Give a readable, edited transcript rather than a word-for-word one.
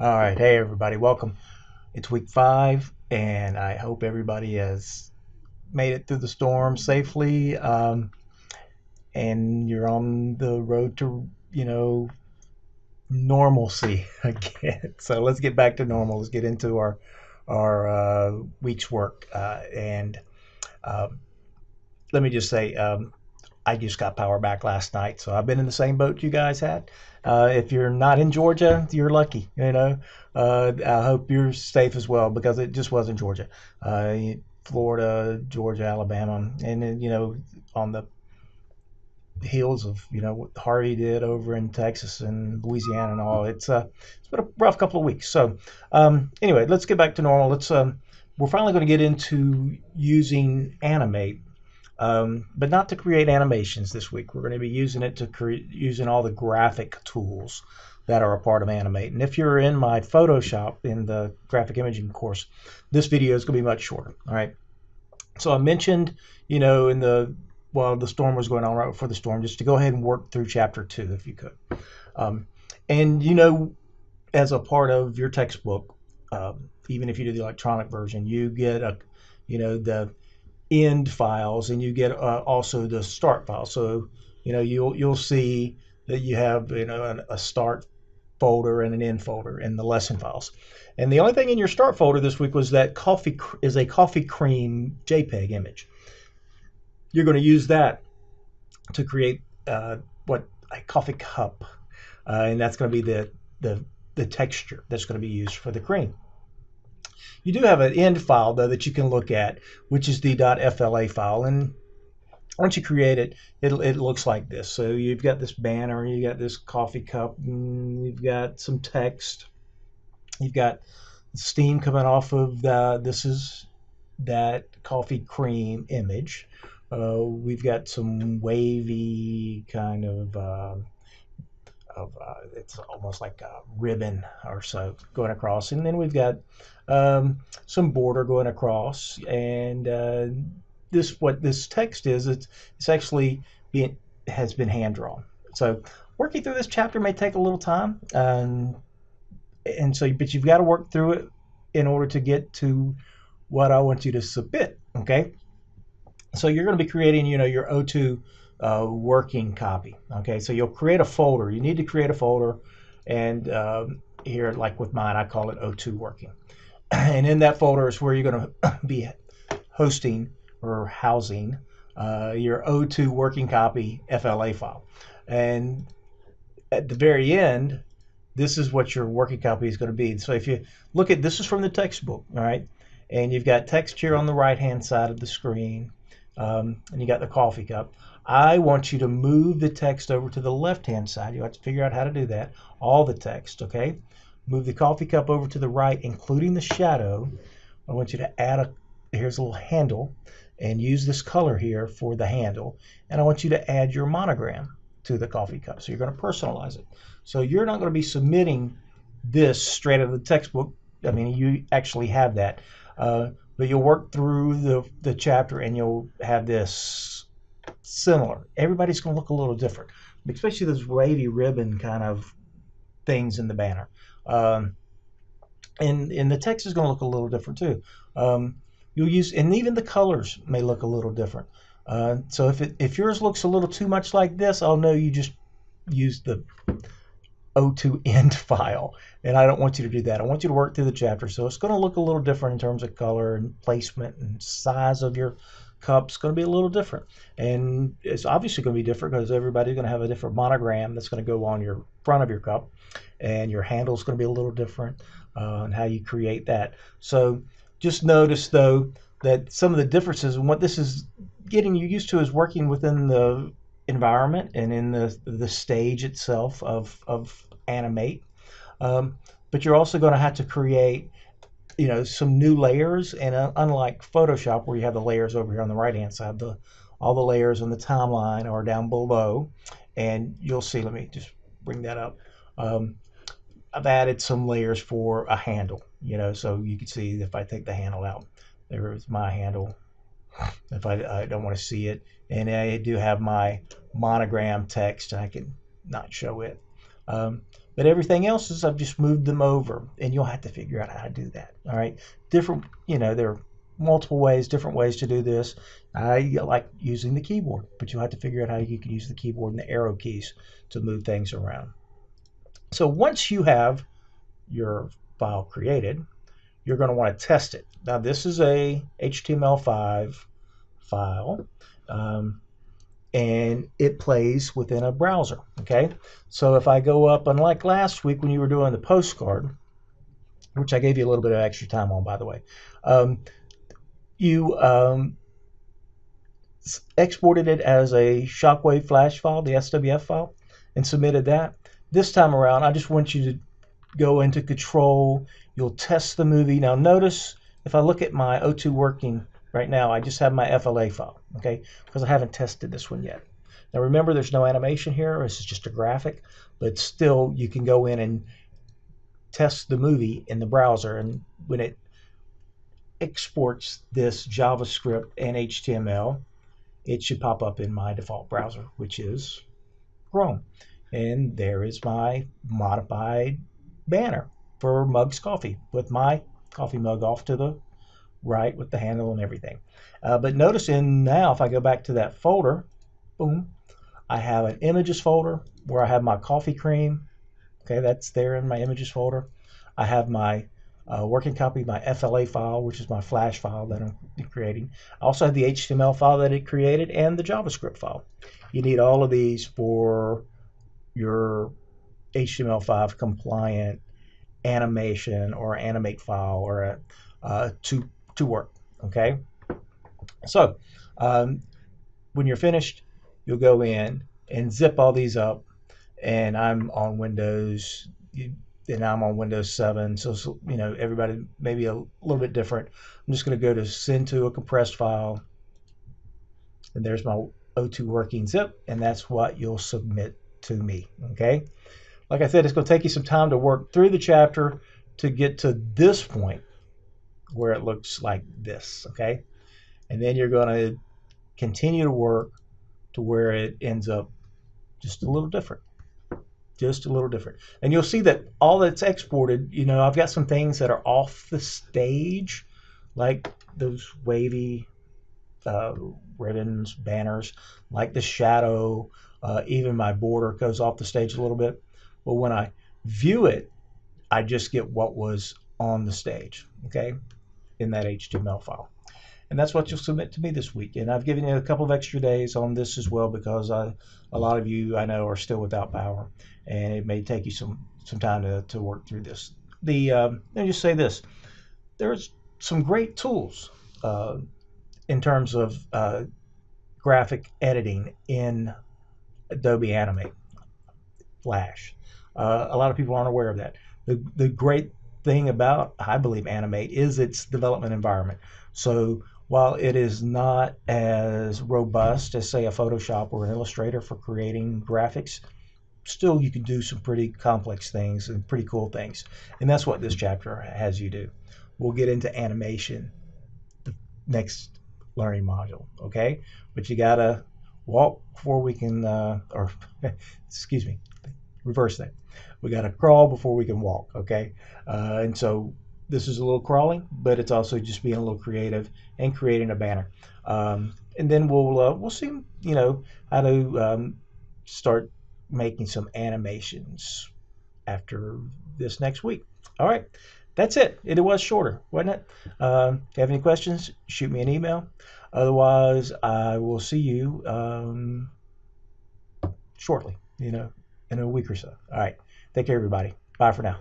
All right, hey everybody, welcome. It's week 5, and I hope everybody has made it through the storm safely, and you're on the road to, normalcy again. So let's get back to normal. Let's get into our week's work, and um, let me just say, I just got power back last night, so I've been in the same boat you guys had. If you're not in Georgia, you're lucky. I hope you're safe as well because it just wasn't Georgia, Florida, Georgia, Alabama, and then on the heels of what Harvey did over in Texas and Louisiana and all. It's been a rough couple of weeks. So anyway, let's get back to normal. Let's We're finally going to get into using Animate, but not to create animations this week. We're going to be using it to create using all the graphic tools that are a part of Animate. And if you're in my Photoshop in the graphic imaging course, this video is going to be much shorter. All right. So I mentioned, in the while the storm was going on, right before the storm, just to go ahead and work through chapter 2 if you could. Um, and as a part of your textbook, even if you do the electronic version, you get the end files, and you get also the start file. So you'll see that you have a start folder and an end folder in the lesson files. And the only thing in your start folder this week was that coffee cream JPEG image. You're going to use that to create what a coffee cup, and that's going to be the texture that's going to be used for the cream. You do have an end file though that you can look at, which is the .fla file, and once you create it, it looks like this. So you've got this banner, you got this coffee cup, and you've got some text, you've got steam coming off of this is that coffee cream image. We've got some wavy kind of it's almost like a ribbon or so going across, and then we've got some border going across, and what this text is, it's actually has been hand drawn. So working through this chapter may take a little time, but you've got to work through it in order to get to what I want you to submit. Okay, so you're going to be creating your O2 working copy. Okay, so you'll create a folder. You need to create a folder, and here, like with mine, I call it O2 working. And in that folder is where you're going to be hosting or housing your O2 working copy FLA file. And at the very end, this is what your working copy is going to be. So if you look at this, is from the textbook, all right? And you've got text here on the right-hand side of the screen, and you got the coffee cup. I want you to move the text over to the left-hand side. You have to figure out how to do that. All the text, okay? Move the coffee cup over to the right, including the shadow. I want you to add here's a little handle, and use this color here for the handle. And I want you to add your monogram to the coffee cup. So you're going to personalize it. So you're not going to be submitting this straight out of the textbook. I mean, you actually have that. But you'll work through the chapter, and you'll have this similar. Everybody's going to look a little different, especially those wavy ribbon kind of things in the banner. And the text is going to look a little different too. You'll use, and even the colors may look a little different. So if yours looks a little too much like this, I'll know you just used the O2 end file, and I don't want you to do that. I want you to work through the chapter. So it's going to look a little different in terms of color and placement and size of your cup. It's going to be a little different, and it's obviously going to be different because everybody's going to have a different monogram that's going to go on your front of your cup, and your handle is going to be a little different and how you create that. So just notice though that some of the differences, and what this is getting you used to, is working within the environment and in the stage itself of Animate. But you're also going to have to create some new layers, and unlike Photoshop where you have the layers over here on the right hand side, all the layers on the timeline are down below, and you'll see, let me just bring that up. I've added some layers for a handle, so you can see if I take the handle out, there's my handle if I don't want to see it, and I do have my monogram text, and I can not show it. But everything else is I've just moved them over, and you'll have to figure out how to do that. All right, different, there are multiple ways, different ways to do this. I like using the keyboard, but you'll have to figure out how you can use the keyboard and the arrow keys to move things around. So once you have your file created, you're going to want to test it. Now this is a HTML5 file. And it plays within a browser, okay? So if I go up, unlike last week when you were doing the postcard, which I gave you a little bit of extra time on, by the way, you exported it as a Shockwave flash file, the SWF file, and submitted that. This time around, I just want you to go into Control. You'll test the movie. Now notice, if I look at my O2 working right now, I just have my FLA file, okay, because I haven't tested this one yet. Now remember, there's no animation here. This is just a graphic, but still you can go in and test the movie in the browser, and when it exports this JavaScript and HTML, it should pop up in my default browser, which is Chrome. And there is my modified banner for Mugs Coffee with my coffee mug off to the right with the handle and everything. But notice now, if I go back to that folder, boom, I have an images folder where I have my coffee cream. Okay, that's there in my images folder. I have my working copy, my FLA file, which is my flash file that I'm creating. I also have the HTML file that it created and the JavaScript file. You need all of these for your HTML5 compliant animation or animate file or to work. Okay, so when you're finished, you'll go in and zip all these up. And I'm on Windows, and I'm on Windows 7, so everybody maybe a little bit different. I'm just going to go to send to a compressed file, and there's my O2 working zip, and that's what you'll submit to me. Okay, like I said, it's going to take you some time to work through the chapter to get to this point where it looks like this. Okay, and then you're going to continue to work to where it ends up just a little different. Just a little different. And you'll see that all that's exported, I've got some things that are off the stage, like those wavy ribbons, banners, like the shadow, even my border goes off the stage a little bit. But when I view it, I just get what was on the stage, okay, in that HTML file. And that's what you'll submit to me this week. And I've given you a couple of extra days on this as well, because a lot of you I know are still without power, and it may take you some time to work through this. Let me just say this: there's some great tools in terms of graphic editing in Adobe Animate Flash. A lot of people aren't aware of that. The great thing about, I believe, Animate is its development environment. So while it is not as robust as, say, a Photoshop or an Illustrator for creating graphics, still you can do some pretty complex things and pretty cool things. And that's what this chapter has you do. We'll get into animation the next learning module, okay? But you gotta walk before we can, or excuse me, reverse that. We gotta crawl before we can walk, okay? And so this is a little crawling, but it's also just being a little creative and creating a banner. And then we'll see, how to start making some animations after this next week. All right, that's it. It was shorter, wasn't it? If you have any questions, shoot me an email. Otherwise, I will see you shortly, in a week or so. All right, take care, everybody. Bye for now.